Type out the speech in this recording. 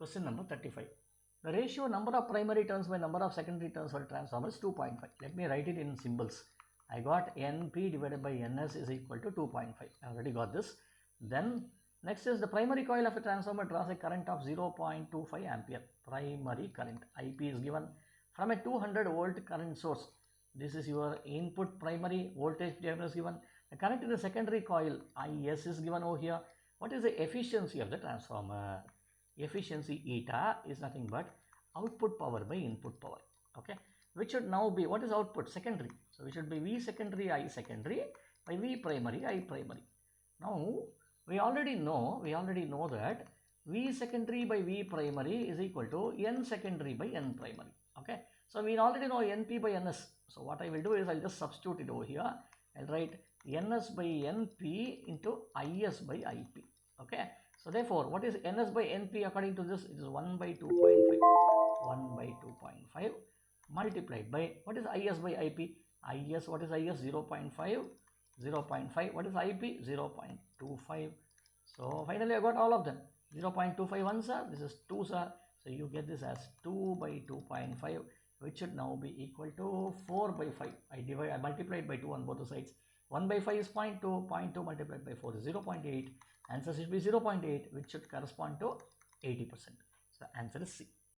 Question number 35. The ratio number of primary turns by number of secondary turns for a transformer is 2.5. Let me write it in symbols. I got NP divided by NS is equal to 2.5. I already got this. Then next is the primary coil of a transformer draws a current of 0.25 ampere. Primary current IP is given from a 200 volt current source. This is your input primary voltage is given. The current in the secondary coil IS is given over here. What is the efficiency of the transformer? Efficiency eta is nothing but output power by input power. Okay, which should now be, what is output? Secondary. So we should be V secondary I secondary by V primary I primary. Now we already know that V secondary by V primary is equal to N secondary by N primary. Okay, so we already know NP by NS. So what I will do is I'll just substitute it over here. I'll write NS by NP into IS by IP. Okay, so therefore what is NS by NP according to this? It is 1 by 2.5. 1 by 2.5 multiplied by, what is IS by IP? IS, what is IS? 0.5. 0.5. What is IP? 0.25. So finally I got all of them. 0.25 once, sir. This is 2, sir. So you get this as 2 by 2.5, which should now be equal to 4 by 5. I multiplied by 2 on both the sides. 1 by 5 is 0.2. 0.2 multiplied by 4 is 0.8. Answer should be 0.8, which should correspond to 80%. So answer is C.